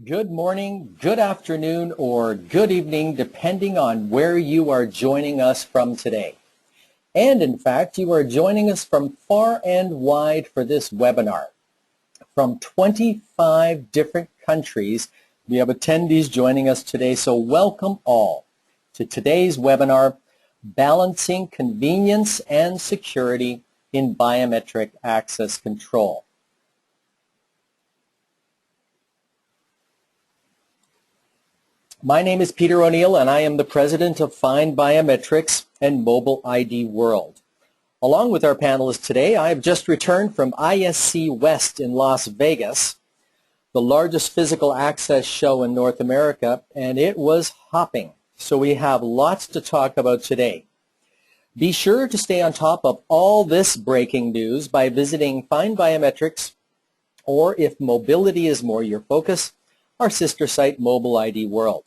Good morning, good afternoon, or good evening, depending on where you are joining us from today. And in fact, you are joining us from far and wide for this webinar. From 25 different countries, we have attendees joining us today, so welcome all to today's webinar, Balancing Convenience and Security in Biometric Access Control. My name is Peter O'Neill, and I am the president of Find Biometrics and Mobile ID World. Along with our panelists today, I have just returned from ISC West in Las Vegas, the largest physical access show in North America, and it was hopping. So we have lots to talk about today. Be sure to stay on top of all this breaking news by visiting Find Biometrics, or if mobility is more your focus, our sister site, Mobile ID World.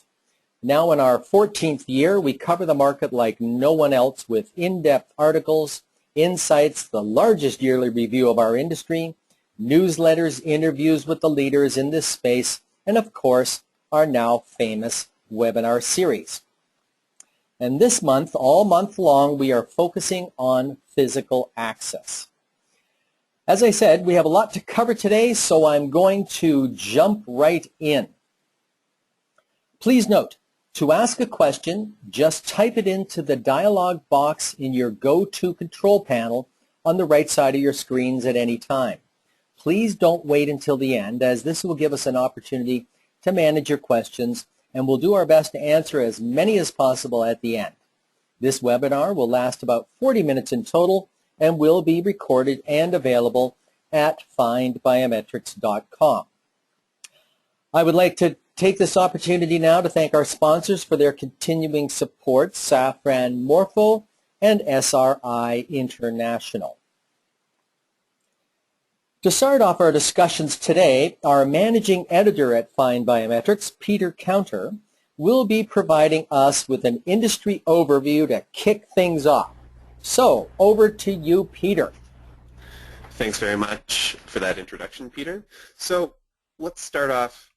Now in our 14th year, we cover the market like no one else with in-depth articles, insights, the largest yearly review of our industry, newsletters, interviews with the leaders in this space, and of course, our now famous webinar series. And this month, all month long, we are focusing on physical access. As I said, we have a lot to cover today, so I'm going to jump right in. Please note, to ask a question, just type it into the dialog box in your go-to control panel on the right side of your screens at any time. Please don't wait until the end, as this will give us an opportunity to manage your questions, and we'll do our best to answer as many as possible at the end. This webinar will last about 40 minutes in total and will be recorded and available at findbiometrics.com. I would like to take this opportunity now to thank our sponsors for their continuing support, Safran Morpho and SRI International. To start off our discussions today, our managing editor at Find Biometrics, Peter Counter, will be providing us with an industry overview to kick things off. So, over to you, Peter. Thanks very much for that introduction, Peter. So, let's start off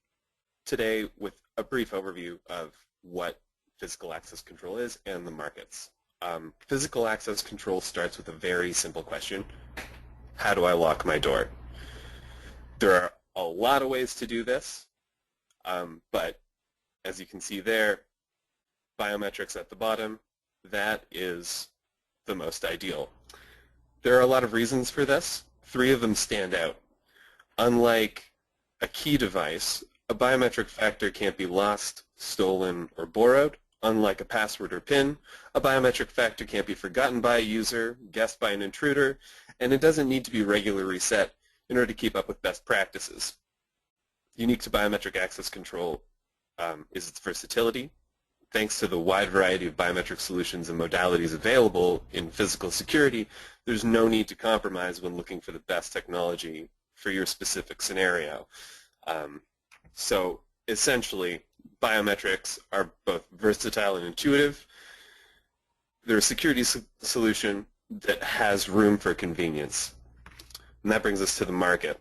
today with a brief overview of what physical access control is and the markets. Physical access control starts with a very simple question: how do I lock my door? There are a lot of ways to do this, but as you can see there, biometrics at the bottom, that is the most ideal. There are a lot of reasons for this. 3 of them stand out. Unlike a key device, a biometric factor can't be lost, stolen, or borrowed. Unlike a password or PIN, a biometric factor can't be forgotten by a user, guessed by an intruder, and it doesn't need to be regularly reset in order to keep up with best practices. Unique to biometric access control is its versatility. Thanks to the wide variety of biometric solutions and modalities available in physical security, there's no need to compromise when looking for the best technology for your specific scenario. So essentially, biometrics are both versatile and intuitive. They're a security solution that has room for convenience. And that brings us to the market.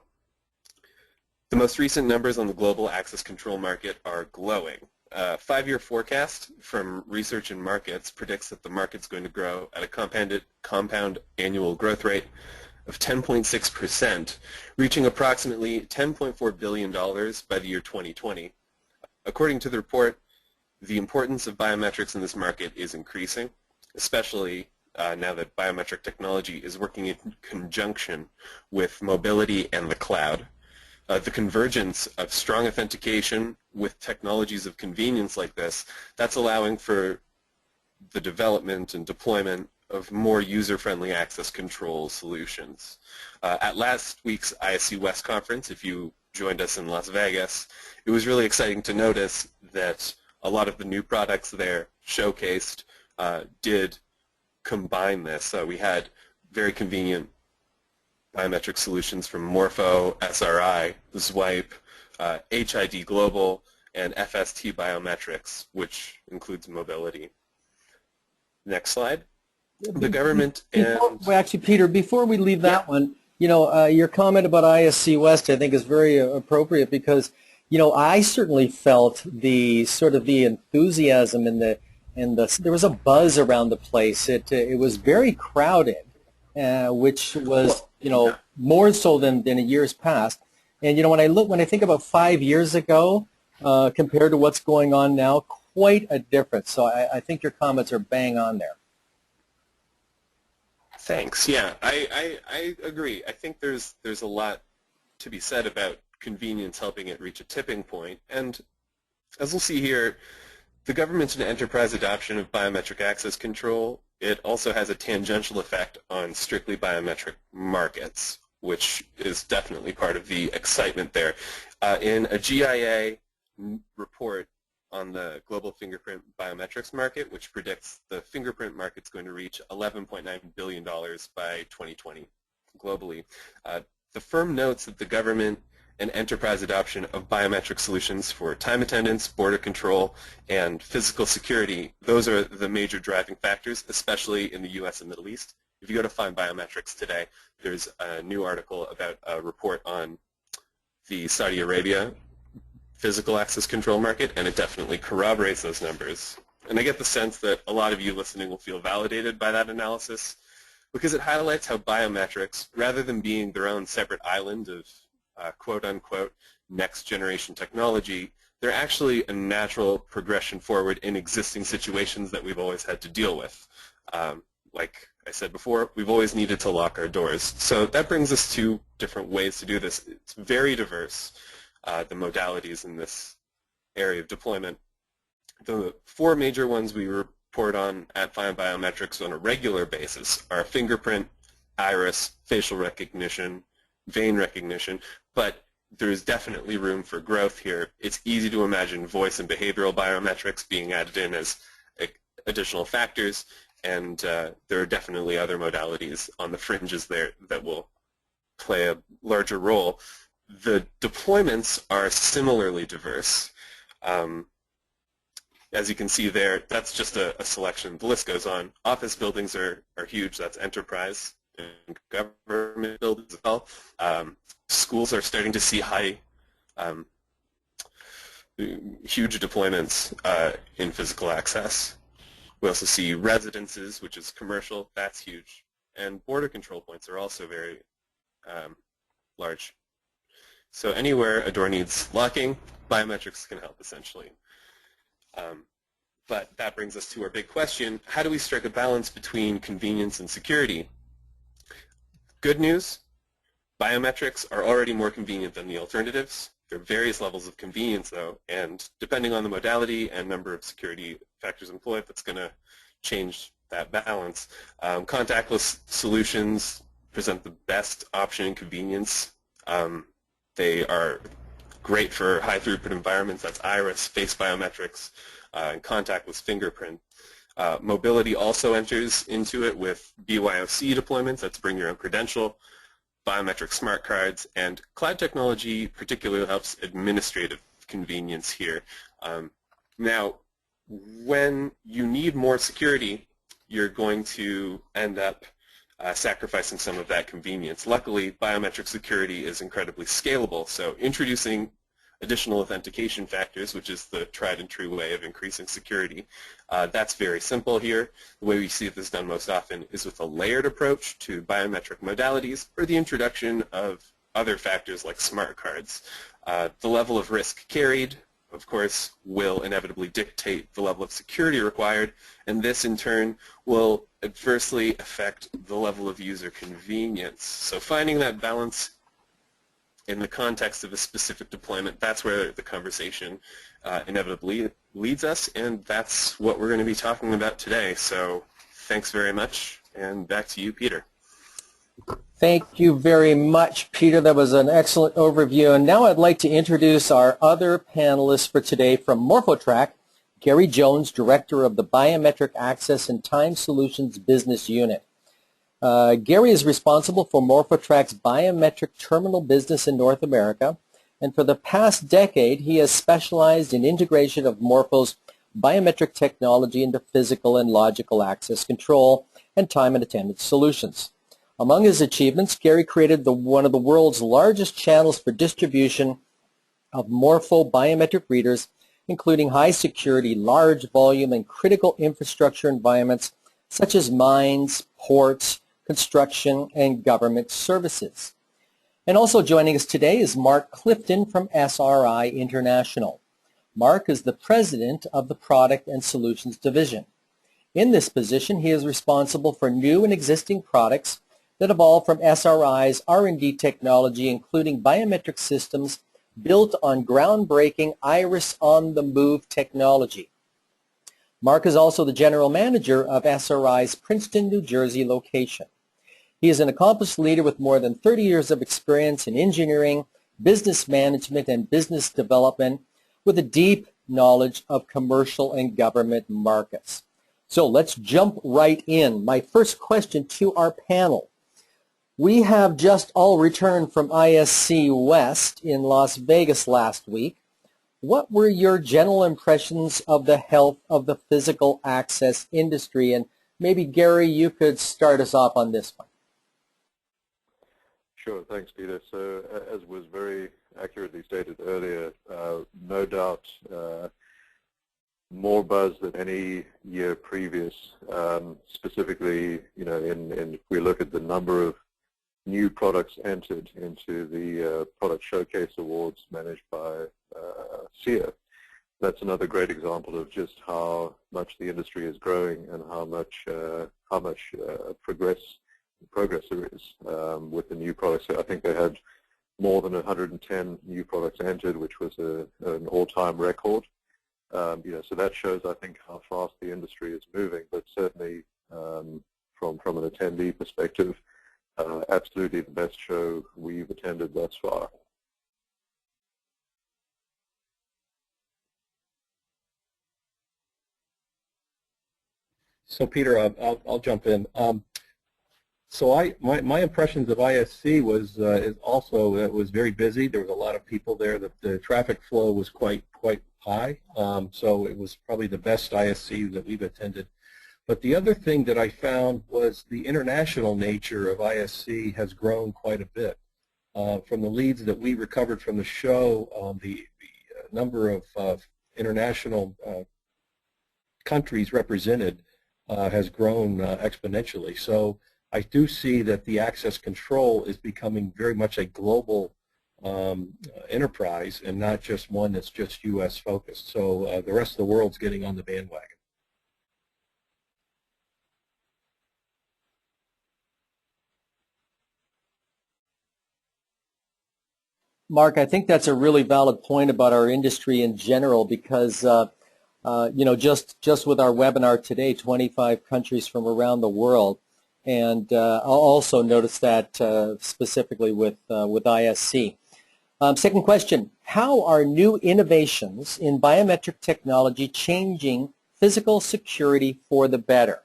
The most recent numbers on the global access control market are glowing. A 5-year forecast from Research and Markets predicts that the market's going to grow at a compound annual growth rate of 10.6%, reaching approximately $10.4 billion by the year 2020. According to the report, the importance of biometrics in this market is increasing, especially now that biometric technology is working in conjunction with mobility and the cloud. The convergence of strong authentication with technologies of convenience like this, that's allowing for the development and deployment of more user-friendly access control solutions. At last week's ISC West conference, if you joined us in Las Vegas, it was really exciting to notice that a lot of the new products there showcased did combine this. We had very convenient biometric solutions from Morpho, SRI, Zwipe, HID Global, and FST Biometrics, which includes mobility. Next slide. The government and... Well, actually, Peter, before we leave that one, you know, your comment about ISC West, I think, is very appropriate because, I certainly felt the sort of the enthusiasm and there was a buzz around the place. It was very crowded, which was, Yeah. more so than in years past. And, when I think about 5 years ago, compared to what's going on now, quite a difference. So I think your comments are bang on there. Thanks. Yeah, I agree. I think there's a lot to be said about convenience helping it reach a tipping point. And as we'll see here, the government and enterprise adoption of biometric access control, it also has a tangential effect on strictly biometric markets, which is definitely part of the excitement there. In a GIA report on the global fingerprint biometrics market, which predicts the fingerprint market's going to reach $11.9 billion by 2020 globally. The firm notes that the government and enterprise adoption of biometric solutions for time attendance, border control, and physical security, those are the major driving factors, especially in the US and Middle East. If you go to Find Biometrics today, there's a new article about a report on the Saudi Arabia physical access control market, and it definitely corroborates those numbers. And I get the sense that a lot of you listening will feel validated by that analysis because it highlights how biometrics, rather than being their own separate island of quote-unquote next-generation technology, they're actually a natural progression forward in existing situations that we've always had to deal with. Like I said before, we've always needed to lock our doors. So that brings us to different ways to do this. It's very diverse, the modalities in this area of deployment. The four major ones we report on at Find Biometrics on a regular basis are fingerprint, iris, facial recognition, vein recognition, but there's definitely room for growth here. It's easy to imagine voice and behavioral biometrics being added in as additional factors, and there are definitely other modalities on the fringes there that will play a larger role. The deployments are similarly diverse. As you can see there, that's just a selection. The list goes on. Office buildings are huge. That's enterprise and government buildings as well. Schools are starting to see huge deployments in physical access. We also see residences, which is commercial. That's huge. And border control points are also very large. So anywhere a door needs locking, biometrics can help essentially. But that brings us to our big question: how do we strike a balance between convenience and security? Good news, biometrics are already more convenient than the alternatives. There are various levels of convenience though, and depending on the modality and number of security factors employed, that's going to change that balance. Contactless solutions present the best option in convenience. They are great for high throughput environments. That's iris, face biometrics, and contactless fingerprint. Mobility also enters into it with BYOC deployments. That's bring your own credential, biometric smart cards, and cloud technology particularly helps administrative convenience here. Now, when you need more security, you're going to end up sacrificing some of that convenience. Luckily, biometric security is incredibly scalable, so introducing additional authentication factors, which is the tried and true way of increasing security, that's very simple here. The way we see this done most often is with a layered approach to biometric modalities or the introduction of other factors like smart cards. The level of risk carried, of course, will inevitably dictate the level of security required, and this in turn will adversely affect the level of user convenience. So finding that balance in the context of a specific deployment, that's where the conversation inevitably leads us, and that's what we're going to be talking about today. So thanks very much, and back to you, Peter. Thank you very much, Peter. That was an excellent overview. And now I'd like to introduce our other panelists for today from MorphoTrack, Gary Jones, Director of the Biometric Access and Time Solutions Business Unit. Gary is responsible for MorphoTrack's biometric terminal business in North America, and for the past decade he has specialized in integration of Morpho's biometric technology into physical and logical access control and time and attendance solutions. Among his achievements, Gary created one of the world's largest channels for distribution of morpho biometric readers, including high security, large volume, and critical infrastructure environments such as mines, ports, construction, and government services. And also joining us today is Mark Clifton from SRI International. Mark is the president of the Product and Solutions Division. In this position, he is responsible for new and existing products that evolve from SRI's R&D technology, including biometric systems built on groundbreaking Iris on the Move technology. Mark is also the general manager of SRI's Princeton, New Jersey location. He is an accomplished leader with more than 30 years of experience in engineering, business management, and business development, with a deep knowledge of commercial and government markets. So let's jump right in. My first question to our panel. We have just all returned from ISC West in Las Vegas last week. What were your general impressions of the health of the physical access industry? And maybe, Gary, you could start us off on this one. Sure, thanks, Peter. So as was very accurately stated earlier, no doubt more buzz than any year previous. Specifically, if we look at the number of new products entered into the Product Showcase Awards managed by SIA, that's another great example of just how much the industry is growing and how much progress there is with the new products. I think they had more than 110 new products entered, which was an all-time record. So that shows, I think, how fast the industry is moving. But certainly, from an attendee perspective, absolutely the best show we've attended thus far. So Peter, I'll jump in. So my impressions of ISC was it was very busy. There was a lot of people there. The traffic flow was quite high. So it was probably the best ISC that we've attended. But the other thing that I found was the international nature of ISC has grown quite a bit. From the leads that we recovered from the show, the number of international countries represented has grown exponentially. So I do see that the access control is becoming very much a global enterprise and not just one that's just U.S. focused. So the rest of the world's getting on the bandwagon. Mark, I think that's a really valid point about our industry in general because, just with our webinar today, 25 countries from around the world, and I'll also notice that specifically with ISC. Second question, how are new innovations in biometric technology changing physical security for the better?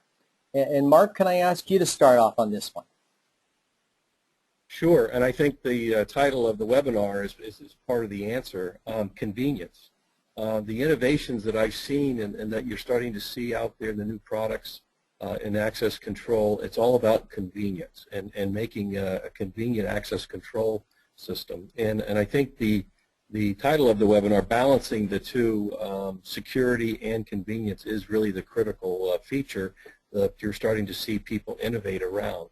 And Mark, can I ask you to start off on this one? Sure, and I think the title of the webinar is part of the answer, convenience. The innovations that I've seen and that you're starting to see out there, the new products in access control, it's all about convenience and making a convenient access control system. And I think the title of the webinar, Balancing the Two, Security and Convenience, is really the critical feature that you're starting to see people innovate around.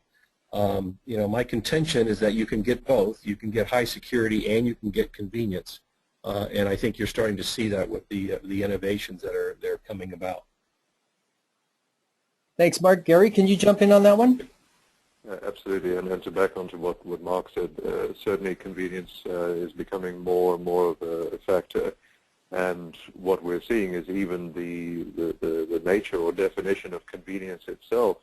My contention is that you can get both. You can get high security and you can get convenience. And I think you're starting to see that with the innovations that are coming about. Thanks, Mark. Gary, can you jump in on that one? Absolutely, and to back onto what Mark said, certainly convenience is becoming more and more of a factor. And what we're seeing is even the nature or definition of convenience itself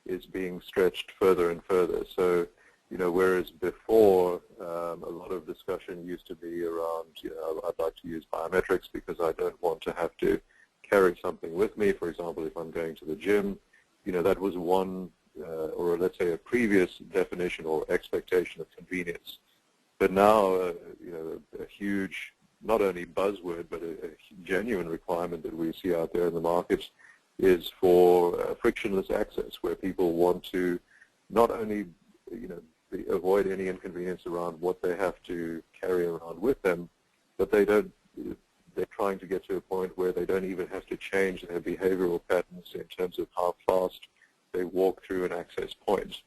is being stretched further and further. So, whereas before a lot of discussion used to be around, I'd like to use biometrics because I don't want to have to carry something with me. For example, if I'm going to the gym, that was one, or let's say a previous definition or expectation of convenience. But now, a huge, not only buzzword, but a genuine requirement that we see out there in the markets is for frictionless access, where people want to not only, avoid any inconvenience around what they have to carry around with them, but they don't. They're trying to get to a point where they don't even have to change their behavioral patterns in terms of how fast they walk through an access point.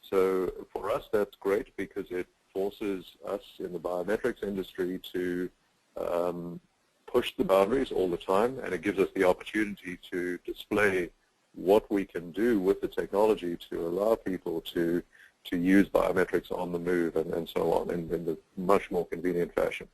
So for us, that's great because it forces us in the biometrics industry to push the boundaries all the time, and it gives us the opportunity to display what we can do with the technology to allow people to use biometrics on the move and so on in a much more convenient fashion.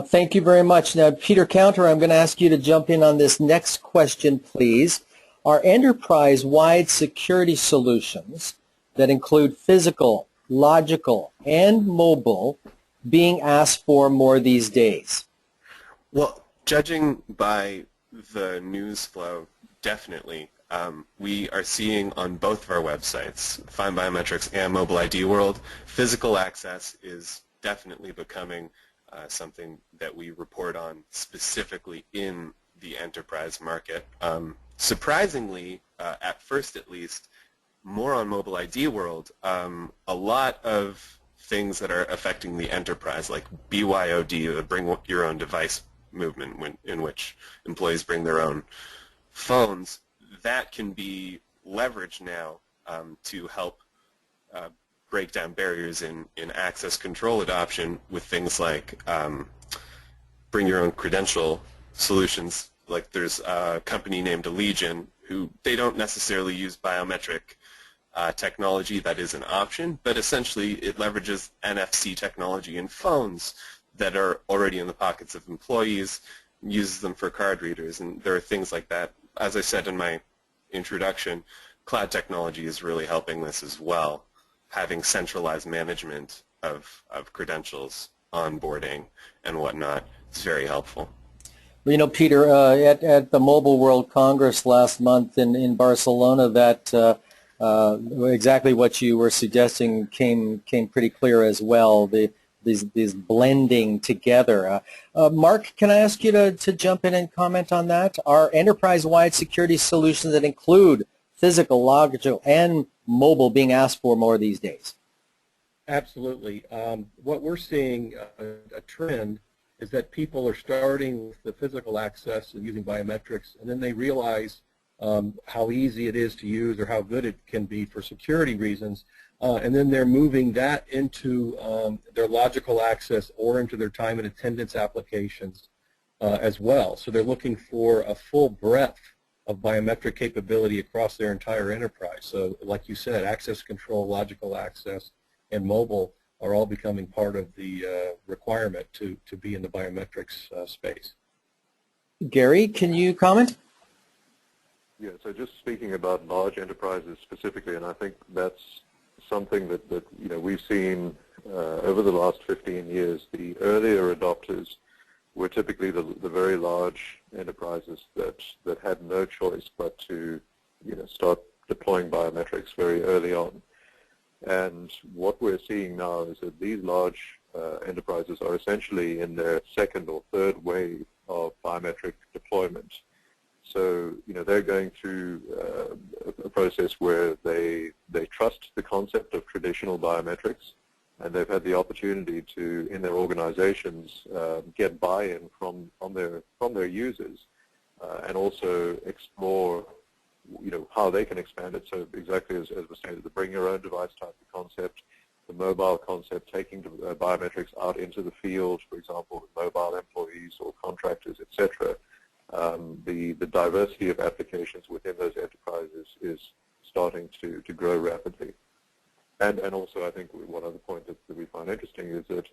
Thank you very much. Now, Peter Counter, I'm going to ask you to jump in on this next question, please. Are enterprise-wide security solutions that include physical, logical, and mobile being asked for more these days? Well, judging by the news flow, definitely. We are seeing on both of our websites, Find Biometrics and Mobile ID World, physical access is definitely becoming something that we report on specifically in the enterprise market. Surprisingly, at first at least, more on Mobile ID World, a lot of things that are affecting the enterprise, like BYOD, the Bring Your Own Device movement, in which employees bring their own phones, that can be leveraged now to help break down barriers in access control adoption with things like bring your own credential solutions. Like there's a company named Allegion who they don't necessarily use biometric technology. That is an option, but essentially it leverages NFC technology in phones that are already in the pockets of employees, uses them for card readers, and there are things like that. As I said in my introduction, cloud technology is really helping this as well. Having centralized management of credentials, onboarding, and whatnot is very helpful. Well, you know, Peter, at the Mobile World Congress last month in Barcelona, that exactly what you were suggesting came pretty clear as well. These blending together. Mark, can I ask you to jump in and comment on that? Are enterprise-wide security solutions that include physical, logical, and mobile being asked for more these days? Absolutely. What we're seeing a trend is that people are starting with the physical access and using biometrics, and then they realize how easy it is to use or how good it can be for security reasons, and then they're moving that into their logical access or into their time and attendance applications as well. So they're looking for a full breadth of biometric capability across their entire enterprise. So like you said, access control, logical access, and mobile are all becoming part of the requirement to be in the biometrics space. Gary, can you comment? Yeah, so just speaking about large enterprises specifically, and I think that's something that you know, we've seen over the last 15 years. The earlier adopters were typically the very large enterprises that had no choice but to, you know, start deploying biometrics very early on. And what we're seeing now is that these large enterprises are essentially in their second or third wave of biometric deployment. So, you know, they're going through a process where they trust the concept of traditional biometrics, and they've had the opportunity to, in their organizations, get buy-in from their users, and also explore, you know, how they can expand it. So exactly as was stated, the bring your own device type of concept, the mobile concept, taking biometrics out into the field, for example, with mobile employees or contractors, etc. The diversity of applications within those enterprises is starting to grow rapidly. And also, I think one other point that we find interesting is that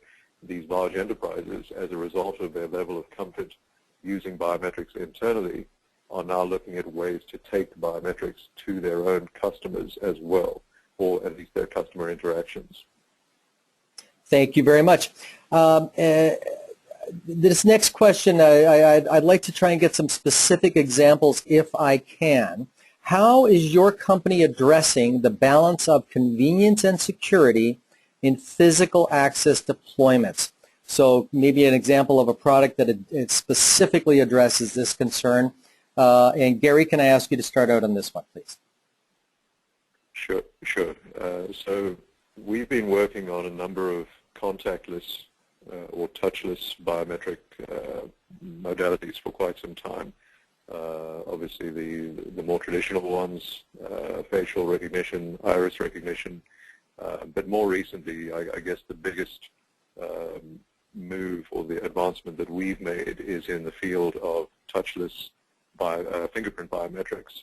these large enterprises, as a result of their level of comfort using biometrics internally, are now looking at ways to take biometrics to their own customers as well, or at least their customer interactions. Thank you very much. This next question, I'd like to try and get some specific examples if I can. How is your company addressing the balance of convenience and security in physical access deployments? So maybe an example of a product that it specifically addresses this concern. And Gary, can I ask you to start out on this one, please? Sure. So we've been working on a number of contactless or touchless biometric modalities for quite some time. Obviously, the more traditional ones, facial recognition, iris recognition, but more recently, I guess the biggest move or the advancement that we've made is in the field of touchless fingerprint biometrics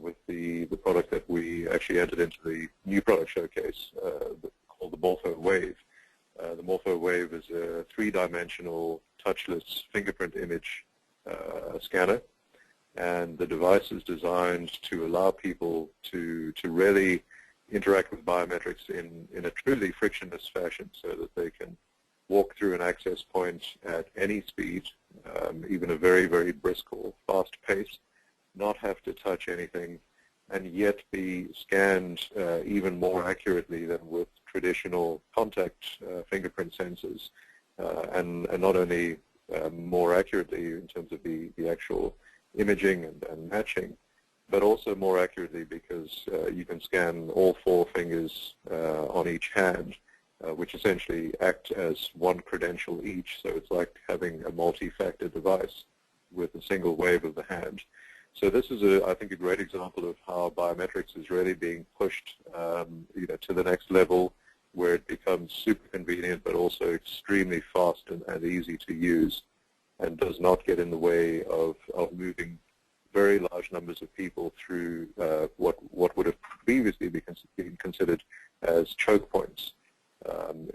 with the product that we actually entered into the new product showcase called the Morpho Wave. The Morpho Wave is a three-dimensional touchless fingerprint image scanner, and the device is designed to allow people to really interact with biometrics in a truly frictionless fashion, so that they can walk through an access point at any speed, even a very, very brisk or fast pace, not have to touch anything, and yet be scanned even more accurately than with traditional contact fingerprint sensors, and not only more accurately in terms of the actual imaging and matching, but also more accurately because you can scan all four fingers on each hand, which essentially act as one credential each. So it's like having a multi-factor device with a single wave of the hand. So this is, I think, a great example of how biometrics is really being pushed to the next level, where it becomes super convenient but also extremely fast and easy to use, and does not get in the way of moving very large numbers of people through what would have previously been considered as choke points.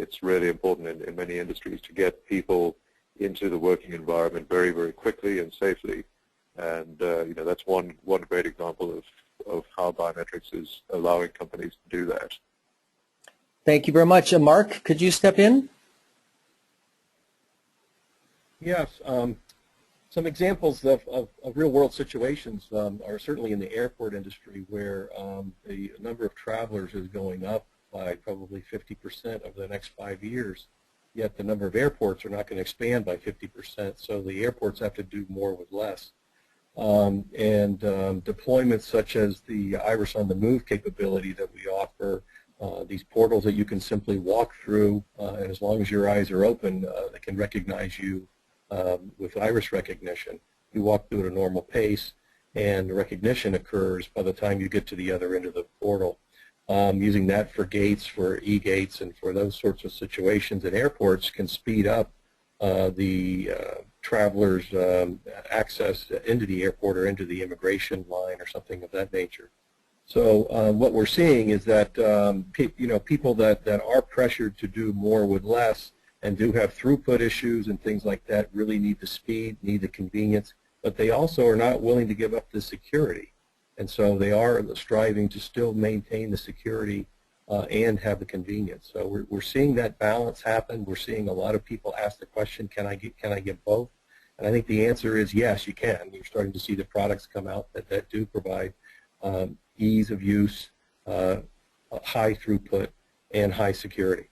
It's really important in many industries to get people into the working environment very, very quickly and safely. And that's one great example of how biometrics is allowing companies to do that. Thank you very much. Mark, could you step in? Yes. Some examples of real-world situations are certainly in the airport industry, where the number of travelers is going up by probably 50% over the next 5 years, yet the number of airports are not going to expand by 50%, so the airports have to do more with less. Deployments such as the Iris on the Move capability that we offer, these portals that you can simply walk through, and as long as your eyes are open, they can recognize you with iris recognition. You walk through at a normal pace, and the recognition occurs by the time you get to the other end of the portal. Using that for gates, for e-gates, and for those sorts of situations at airports can speed up the travelers' access into the airport or into the immigration line or something of that nature. So what we're seeing is that people that are pressured to do more with less and do have throughput issues and things like that really need the speed, need the convenience, but they also are not willing to give up the security. And so they are striving to still maintain the security and have the convenience. So we're seeing that balance happen. We're seeing a lot of people ask the question, can I get both? And I think the answer is yes, you can. You're starting to see the products come out that do provide ease of use, high throughput, and high security.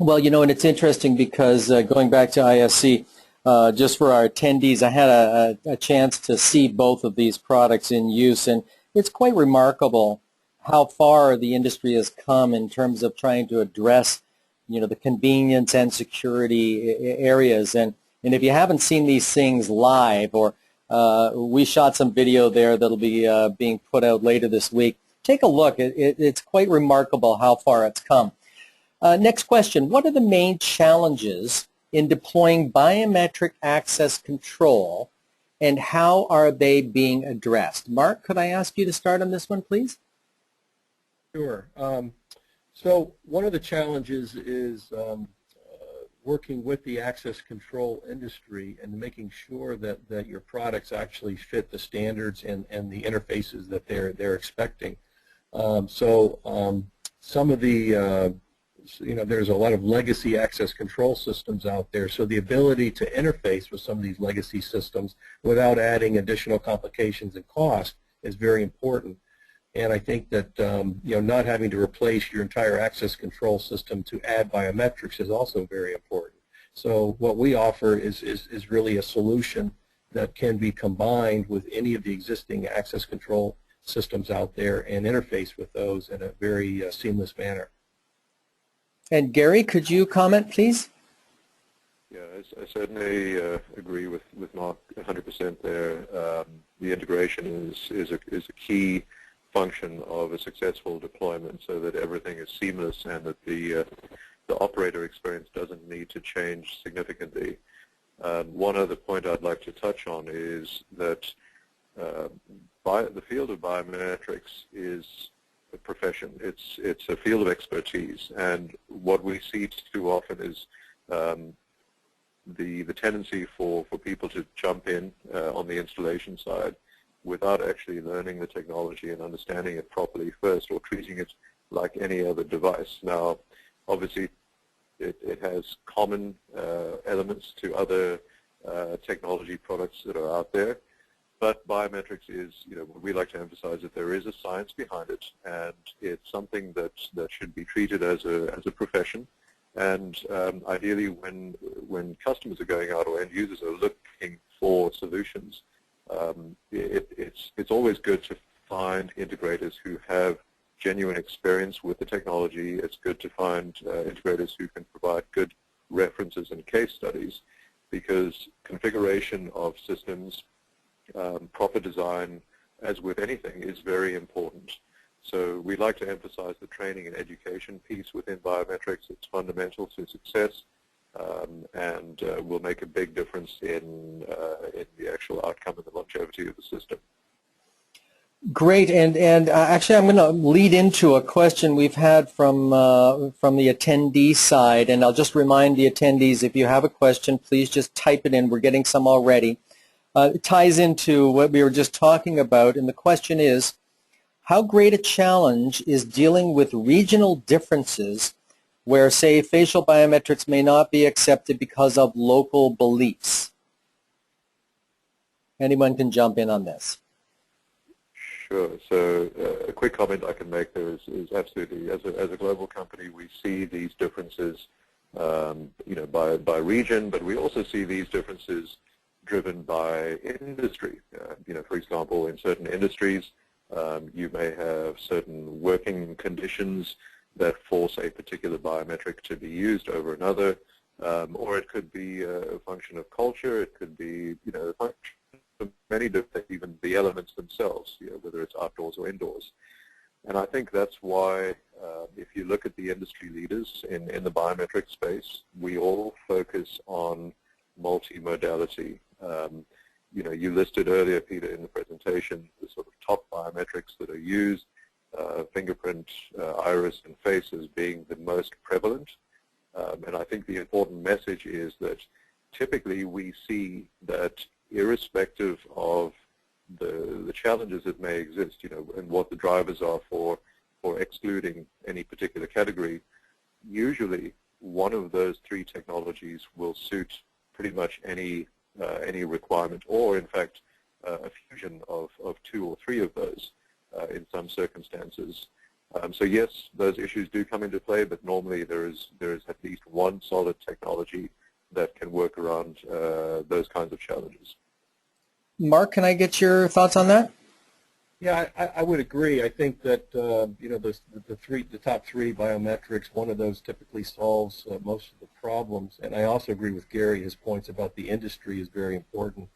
Well, and it's interesting because going back to ISC, just for our attendees, I had a chance to see both of these products in use, and it's quite remarkable how far the industry has come in terms of trying to address, the convenience and security areas. And if you haven't seen these things live, or we shot some video there that'll be being put out later this week, take a look. It's quite remarkable how far it's come. Next question, what are the main challenges in deploying biometric access control, and how are they being addressed? Mark, could I ask you to start on this one, please? Sure. So one of the challenges is working with the access control industry and making sure that your products actually fit the standards and the interfaces that they're expecting. Some of the there's a lot of legacy access control systems out there, so the ability to interface with some of these legacy systems without adding additional complications and cost is very important. And I think that not having to replace your entire access control system to add biometrics is also very important. So what we offer is really a solution that can be combined with any of the existing access control systems out there and interface with those in a very seamless manner. And Gary, could you comment, please? Yeah, I certainly agree with Mark 100% there. The integration is a key function of a successful deployment, so that everything is seamless and that the operator experience doesn't need to change significantly. One other point I'd like to touch on is that the field of biometrics is a profession. It's a field of expertise, and what we see too often is the tendency for people to jump in on the installation side without actually learning the technology and understanding it properly first, or treating it like any other device. Now, obviously, it has common elements to other technology products that are out there, but biometrics is, what we like to emphasize, that there is a science behind it, and it's something that should be treated as a profession. And ideally, when customers are going out or end users are looking for solutions, it's always good to find integrators who have genuine experience with the technology. It's good to find integrators who can provide good references and case studies, because configuration of systems, proper design, as with anything, is very important. So we like to emphasize the training and education piece within biometrics. It's fundamental to success, and will make a big difference in the actual outcome and the longevity of the system. Great, and actually I'm going to lead into a question we've had from the attendee side, and I'll just remind the attendees, if you have a question, please just type it in. We're getting some already. It ties into what we were just talking about, and the question is, how great a challenge is dealing with regional differences where, say, facial biometrics may not be accepted because of local beliefs? Anyone can jump in on this. Sure. So a quick comment I can make there is absolutely, as a global company, we see these differences, by region, but we also see these differences driven by industry. For example, in certain industries, you may have certain working conditions that force a particular biometric to be used over another, or it could be a function of culture. It could be, a function of many different, even the elements themselves, whether it's outdoors or indoors. And I think that's why, if you look at the industry leaders in the biometric space, we all focus on multimodality. You listed earlier, Peter, in the presentation, the sort of top biometrics that are used, fingerprint, iris, and face as being the most prevalent. And I think the important message is that typically we see that irrespective of the challenges that may exist, and what the drivers are for excluding any particular category, usually one of those three technologies will suit pretty much any requirement, or in fact a fusion of two or three of those in some circumstances. So yes, those issues do come into play, but normally there is at least one solid technology that can work around those kinds of challenges. Mark, can I get your thoughts on that? Yeah, I would agree. I think that the top three biometrics, one of those typically solves most of the problems. And I also agree with Gary. His points about the industry is very important,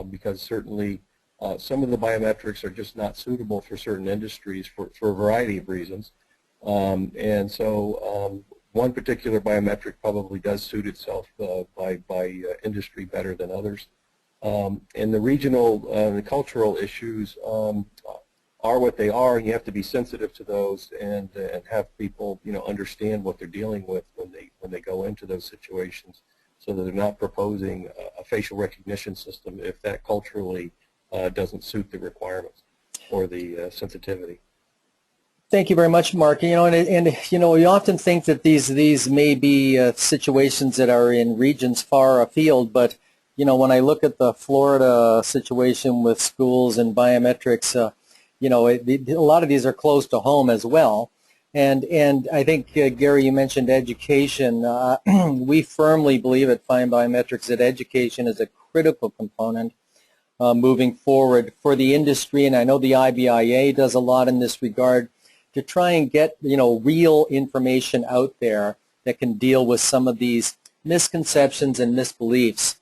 because certainly some of the biometrics are just not suitable for certain industries for a variety of reasons. And so one particular biometric probably does suit itself by industry better than others. And the regional and cultural issues are what they are, and you have to be sensitive to those and have people understand what they're dealing with when they go into those situations, so that they're not proposing a facial recognition system if that culturally doesn't suit the requirements or the sensitivity. Thank you very much, Mark. We often think that these may be situations that are in regions far afield, but when I look at the Florida situation with schools and biometrics, a lot of these are close to home as well. And I think, Gary, you mentioned education. We firmly believe at Find Biometrics that education is a critical component moving forward for the industry, and I know the IBIA does a lot in this regard. to try and get, real information out there that can deal with some of these misconceptions and misbeliefs.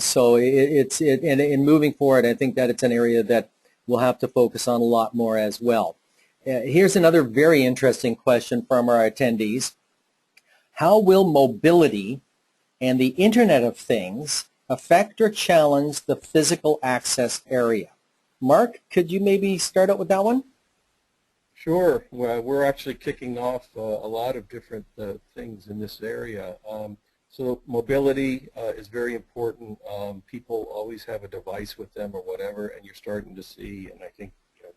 So in moving forward, I think that it's an area that we'll have to focus on a lot more as well. Here's another very interesting question from our attendees. How will mobility and the Internet of Things affect or challenge the physical access area? Mark, could you maybe start out with that one? Sure. Well, we're actually kicking off a lot of different things in this area. So mobility is very important. People always have a device with them or whatever, and you're starting to see, and I think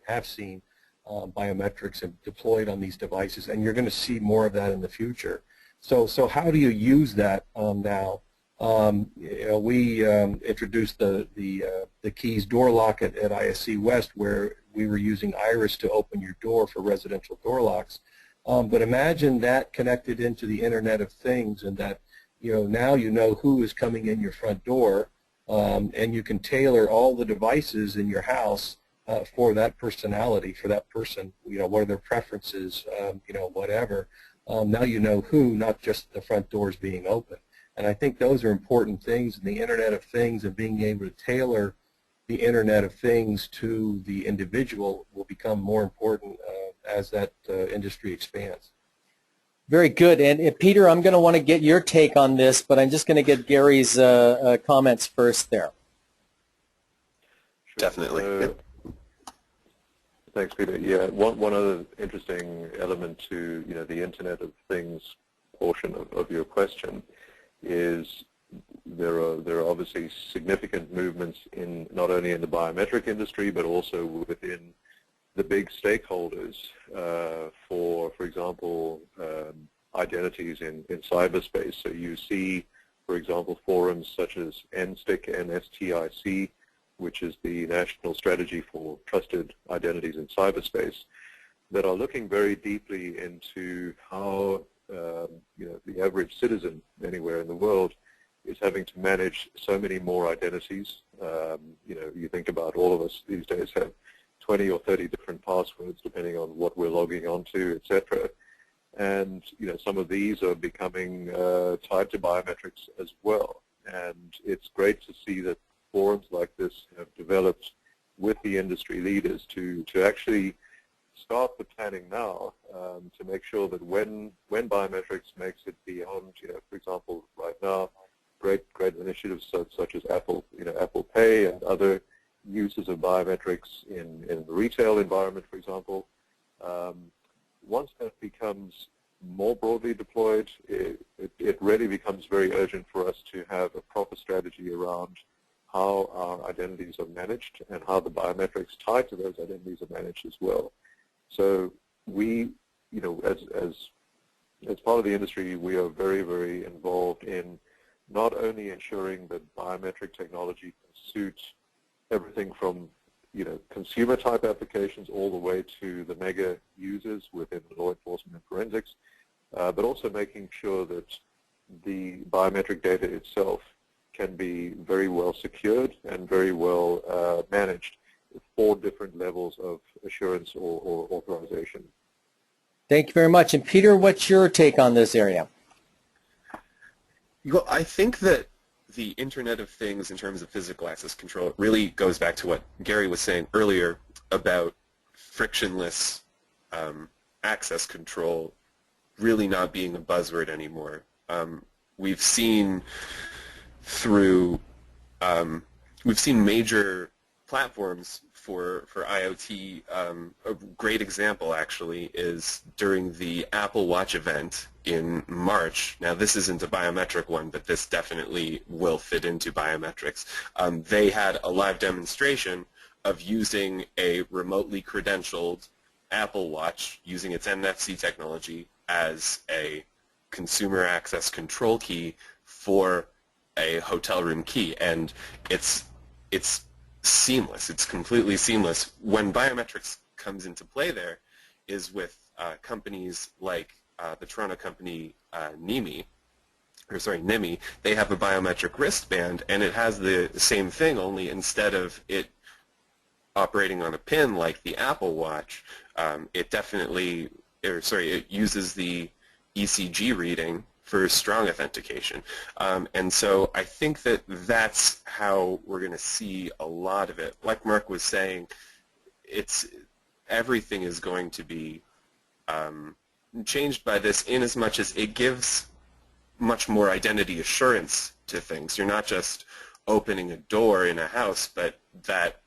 have seen, biometrics deployed on these devices, and you're going to see more of that in the future. So how do you use that now? We introduced the keys door lock at ISC West, where we were using iris to open your door for residential door locks. But imagine that connected into the Internet of Things, and that now you know who is coming in your front door, and you can tailor all the devices in your house for that personality, for that person. What are their preferences? Whatever. Now you know who, not just the front doors being open. And I think those are important things in the Internet of Things, and being able to tailor the Internet of Things to the individual will become more important as that industry expands. Very good. And Peter, I'm going to want to get your take on this, but I'm just going to get Gary's comments first there. Sure. Definitely. Thanks, Peter. Yeah, one other interesting element to the Internet of Things portion of your question is there are obviously significant movements in not only in the biometric industry but also within the big stakeholders for example, identities in cyberspace. So you see, for example, forums such as NSTIC, NSTIC, which is the National Strategy for Trusted Identities in Cyberspace, that are looking very deeply into how the average citizen anywhere in the world is having to manage so many more identities. You think about all of us these days have 20 or 30 different passwords depending on what we're logging onto, etc. And some of these are becoming tied to biometrics as well. And it's great to see that forums like this have developed with the industry leaders to actually start the planning now to make sure that when biometrics makes it beyond, for example, right now, great initiatives such as Apple Pay and other uses of biometrics in the retail environment, for example. Once that becomes more broadly deployed, it really becomes very urgent for us to have a proper strategy around how our identities are managed and how the biometrics tied to those identities are managed as well. So we, as part of the industry, we are very, very involved in not only ensuring that biometric technology can suit everything from consumer type applications all the way to the mega users within law enforcement and forensics, but also making sure that the biometric data itself can be very well secured and very well managed for different levels of assurance or authorization. Thank you very much. And Peter, what's your take on this area? Well, I think that the Internet of Things in terms of physical access control really goes back to what Gary was saying earlier about frictionless access control really not being a buzzword anymore. We've seen major platforms for IoT. A great example actually is during the Apple Watch event in March. Now this isn't a biometric one, but this definitely will fit into biometrics. They had a live demonstration of using a remotely credentialed Apple Watch using its NFC technology as a consumer access control key for a hotel room key, and it's seamless. It's completely seamless. When biometrics comes into play there is with companies like the Toronto company NIMI. They have a biometric wristband, and it has the same thing, only instead of it operating on a pin like the Apple Watch, it definitely, it uses the ECG reading for strong authentication. And so I think that that's how we're going to see a lot of it. Like Mark was saying, everything is going to be changed by this, in as much as it gives much more identity assurance to things. You're not just opening a door in a house, but that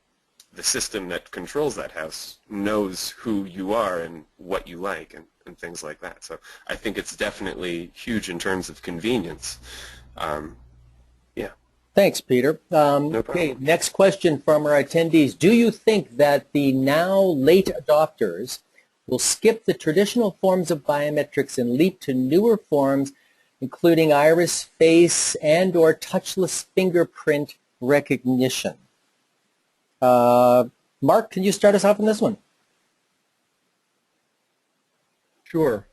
the system that controls that house knows who you are and what you like and things like that. So I think it's definitely huge in terms of convenience. Yeah. Thanks, Peter. No problem. Okay, next question from our attendees. Do you think that the now late adopters will skip the traditional forms of biometrics and leap to newer forms, including iris, face, and or touchless fingerprint recognition? Mark, can you start us off on this one? Sure.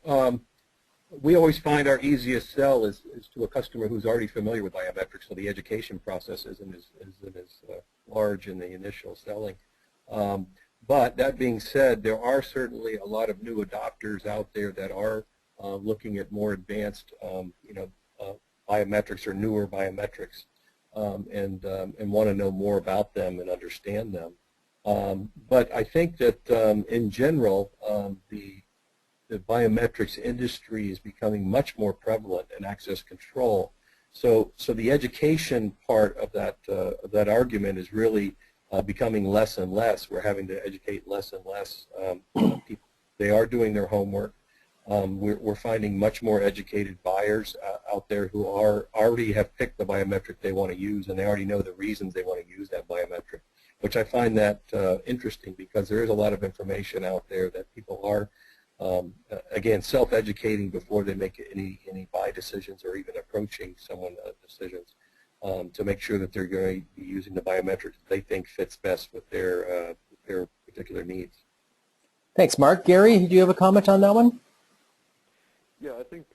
We always find our easiest sell is to a customer who's already familiar with biometrics, so the education process isn't as large in the initial selling. But that being said, there are certainly a lot of new adopters out there that are looking at more advanced, biometrics or newer biometrics, and want to know more about them and understand them. But I think that in general, the biometrics industry is becoming much more prevalent in access control. So the education part of that argument is really becoming less and less. We're having to educate less and less people. They are doing their homework. We're finding much more educated buyers out there who already have picked the biometric they want to use, and they already know the reasons they want to use that biometric, which I find that interesting, because there is a lot of information out there that people are again, self-educating before they make any buy decisions or even approaching someone decisions, to make sure that they're going to be using the biometrics that they think fits best with their particular needs. Thanks, Mark. Gary, do you have a comment on that one? Yeah, I think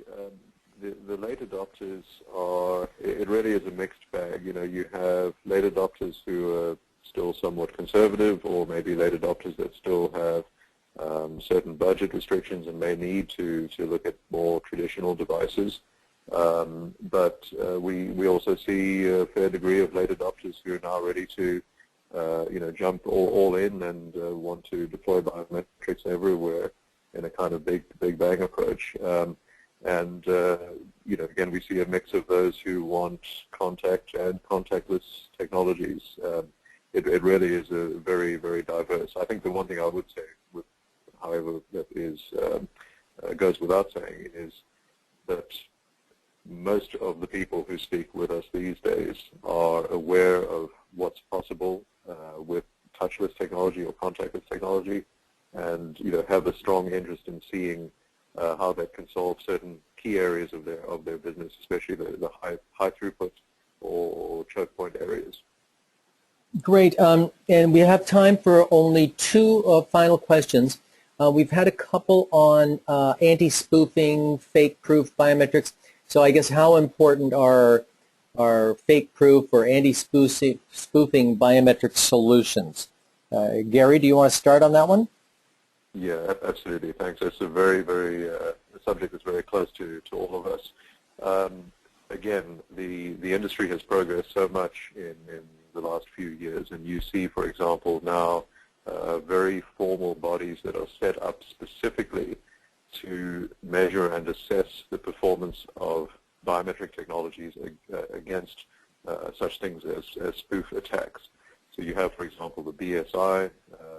the late adopters are, it really is a mixed bag. You have late adopters who are still somewhat conservative, or maybe late adopters that still have certain budget restrictions and may need to look at more traditional devices. But we also see a fair degree of late adopters who are now ready to jump all in and want to deploy biometrics everywhere in a kind of big bang approach. Again, we see a mix of those who want contact and contactless technologies. It really is a very, very diverse. I think the one thing I would say, however, that goes without saying, is that most of the people who speak with us these days are aware of what's possible with touchless technology or contactless technology, and have a strong interest in seeing how that can solve certain key areas of their business, especially the high throughput or choke point areas. Great, and we have time for only two final questions. We've had a couple on anti-spoofing, fake-proof biometrics. So I guess how important are fake-proof or anti-spoofing biometric solutions? Gary, do you want to start on that one? Yeah, absolutely. Thanks. It's a very, very subject that's very close to all of us. Again, the industry has progressed so much in the last few years, and you see, for example, now very formal bodies that are set up specifically to measure and assess the performance of biometric technologies against such things as spoof attacks. So you have, for example, the BSI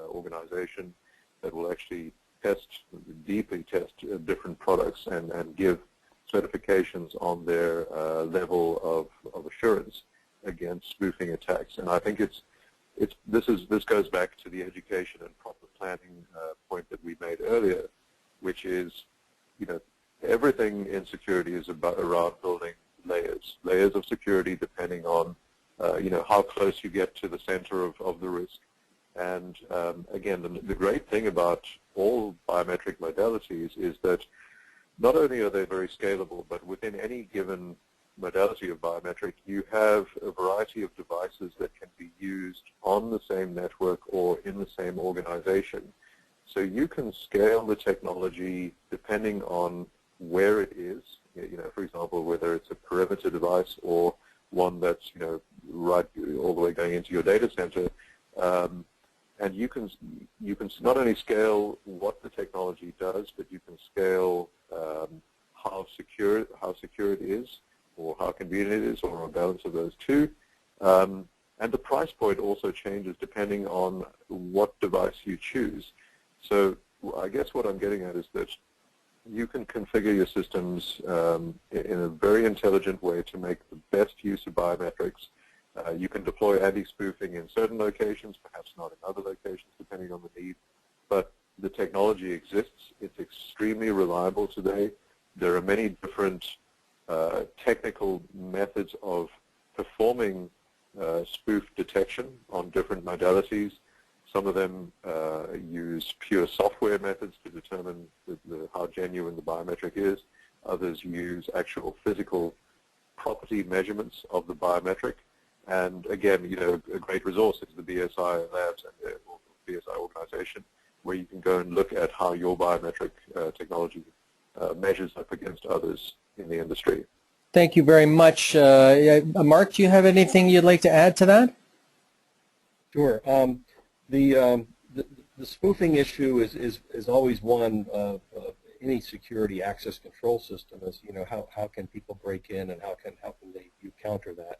organization that will actually deeply test different products and give certifications on their level of assurance against spoofing attacks. And I think this goes back to the education and proper planning point that we made earlier, which is, everything in security is around building layers of security, depending on how close you get to the center of the risk. And again, the great thing about all biometric modalities is that not only are they very scalable, but within any given modality of biometric, you have a variety of devices that can be used on the same network or in the same organization. So you can scale the technology depending on where it is. For example, whether it's a perimeter device or one that's, right all the way going into your data center. And you can not only scale what the technology does, but you can scale how secure it is, or how convenient it is, or a balance of those two. And the price point also changes depending on what device you choose. So I guess what I'm getting at is that you can configure your systems in a very intelligent way to make the best use of biometrics. You can deploy anti-spoofing in certain locations, perhaps not in other locations, depending on the need. But the technology exists. It's extremely reliable today. There are many different technical methods of performing spoof detection on different modalities. Some of them use pure software methods to determine how genuine the biometric is. Others use actual physical property measurements of the biometric. And again, a great resource is the BSI labs and the BSI organization, where you can go and look at how your biometric technology measures up against others in the industry. Thank you very much. Mark, do you have anything you'd like to add to that? Sure. The spoofing issue is always one of any security access control system. Is how can people break in, and how can you counter that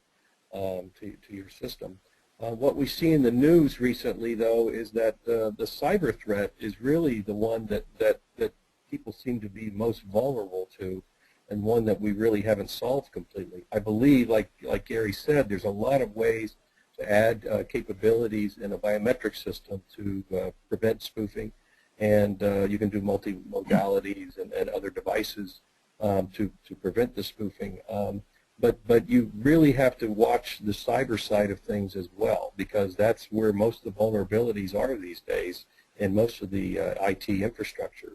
to your system. What we see in the news recently, though, is that the cyber threat is really the one that people seem to be most vulnerable to, and one that we really haven't solved completely. I believe, like Gary said, there's a lot of ways to add capabilities in a biometric system to prevent spoofing, and you can do multi-modalities and other devices to prevent the spoofing. But you really have to watch the cyber side of things as well, because that's where most of the vulnerabilities are these days in most of the IT infrastructure.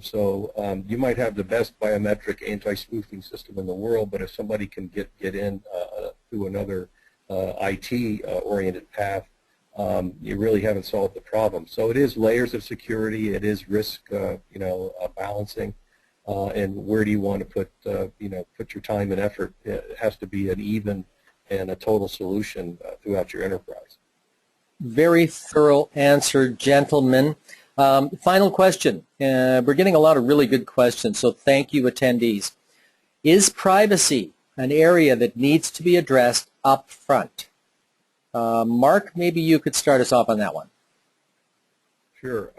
So you might have the best biometric anti-spoofing system in the world, but if somebody can get in through another IT-oriented path, you really haven't solved the problem. So it is layers of security. It is risk, balancing, and where do you want to put your time and effort? It has to be an even and a total solution throughout your enterprise. Very thorough answer, gentlemen. Final question. We're getting a lot of really good questions, so thank you, attendees. Is privacy an area that needs to be addressed up front? Mark, maybe you could start us off on that one. Sure.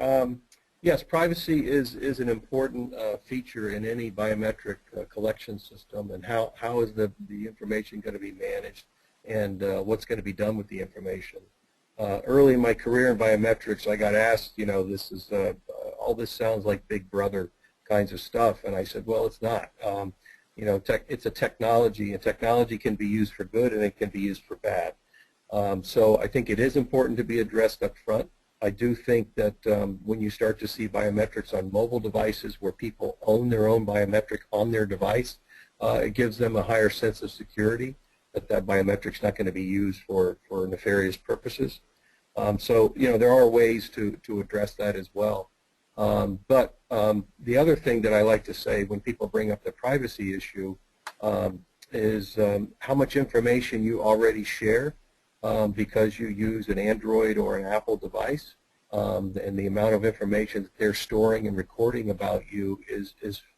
Yes, privacy is an important feature in any biometric collection system, and how is the information going to be managed, and what's going to be done with the information. Early in my career in biometrics, I got asked, this is all this sounds like Big Brother kinds of stuff, and I said, well, it's not. It's a technology, and technology can be used for good, and it can be used for bad. So I think it is important to be addressed up front. I do think that when you start to see biometrics on mobile devices where people own their own biometric on their device, it gives them a higher sense of security that biometric's not going to be used for nefarious purposes. So, there are ways to address that as well. But the other thing that I like to say when people bring up the privacy issue is how much information you already share because you use an Android or an Apple device, and the amount of information that they're storing and recording about you is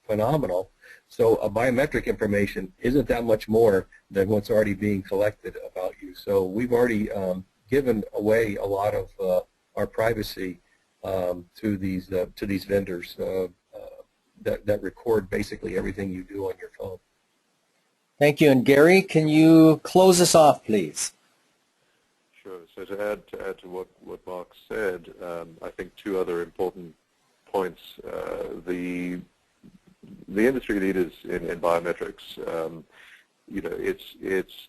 phenomenal. So a biometric information isn't that much more than what's already being collected about you. So we've already given away a lot of our privacy to these vendors that record basically everything you do on your phone. Thank you. And Gary, can you close us off, please? Sure. So to add to what Mark said, I think two other important points. The industry leaders in biometrics, it's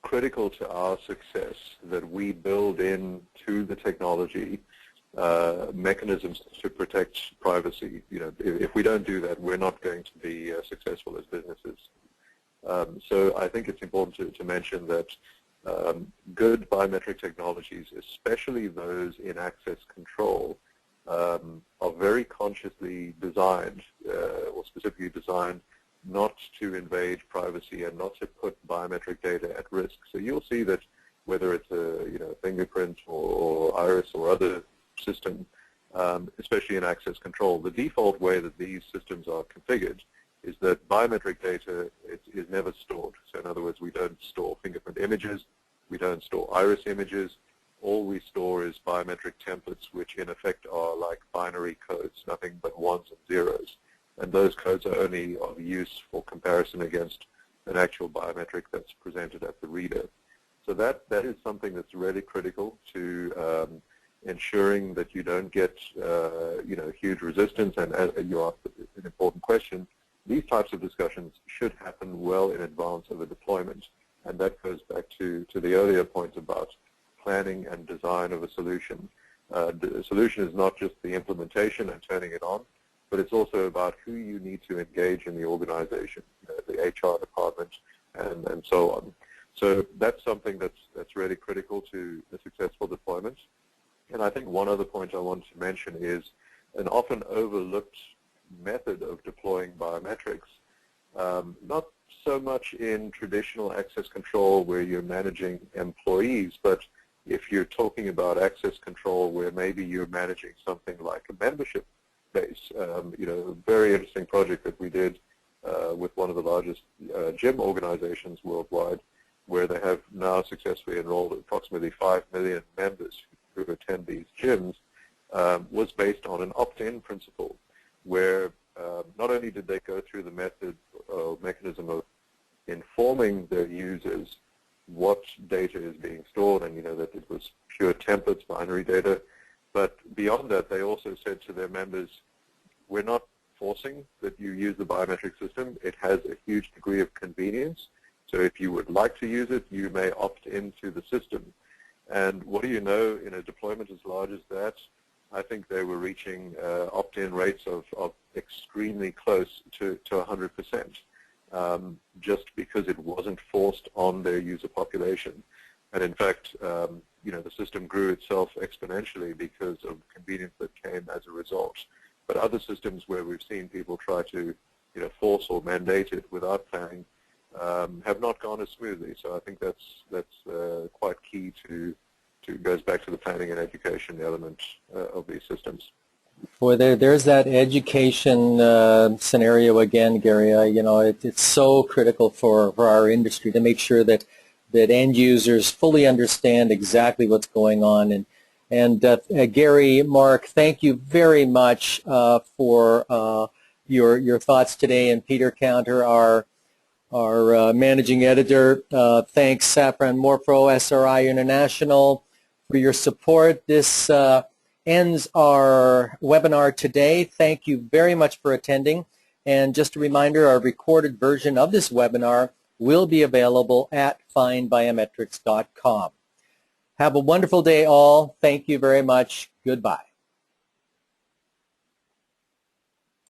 critical to our success that we build into the technology mechanisms to protect privacy. If we don't do that, we're not going to be successful as businesses. So I think it's important to mention that good biometric technologies, especially those in access control, are very consciously designed, or specifically designed, not to invade privacy and not to put biometric data at risk. So you'll see that whether it's a fingerprint or iris or other system, especially in access control, the default way that these systems are configured is that biometric data is never stored. So in other words, we don't store fingerprint images, we don't store iris images. All we store is biometric templates, which in effect are like binary codes, nothing but ones and zeros. And those codes are only of use for comparison against an actual biometric that's presented at the reader. So that is something that's really critical to ensuring that you don't get huge resistance. And you asked an important question. These types of discussions should happen well in advance of a deployment, and that goes back to the earlier point about planning and design of a solution. The solution is not just the implementation and turning it on, but it's also about who you need to engage in the organization, the HR department, and so on. So that's something that's really critical to the successful deployment. And I think one other point I want to mention is an often overlooked method of deploying biometrics, not so much in traditional access control where you're managing employees, but if you're talking about access control where maybe you're managing something like a membership base. A very interesting project that we did with one of the largest gym organizations worldwide, where they have now successfully enrolled approximately 5 million members who attend these gyms, was based on an opt-in principle, where not only did they go through the mechanism of informing their users what data is being stored, and that it was pure templates, binary data, but beyond that, they also said to their members, we're not forcing that you use the biometric system. It has a huge degree of convenience. So if you would like to use it, you may opt into the system. And what do you know, in a deployment as large as that, I think they were reaching opt-in rates of extremely close to 100%, just because it wasn't forced on their user population. And in fact, the system grew itself exponentially because of the convenience that came as a result. But other systems where we've seen people try to force or mandate it without planning have not gone as smoothly. So I think that's quite key to goes back to the planning and education element of these systems. Boy, there's that education scenario again, Gary. It's so critical for our industry to make sure that end users fully understand exactly what's going on. And Gary, Mark, thank you very much for your thoughts today. And Peter Counter, our managing editor, thanks Safran Morpro, SRI International, for your support. This ends our webinar today. Thank you very much for attending. And just a reminder, our recorded version of this webinar will be available at findbiometrics.com. Have a wonderful day all. Thank you very much. Goodbye.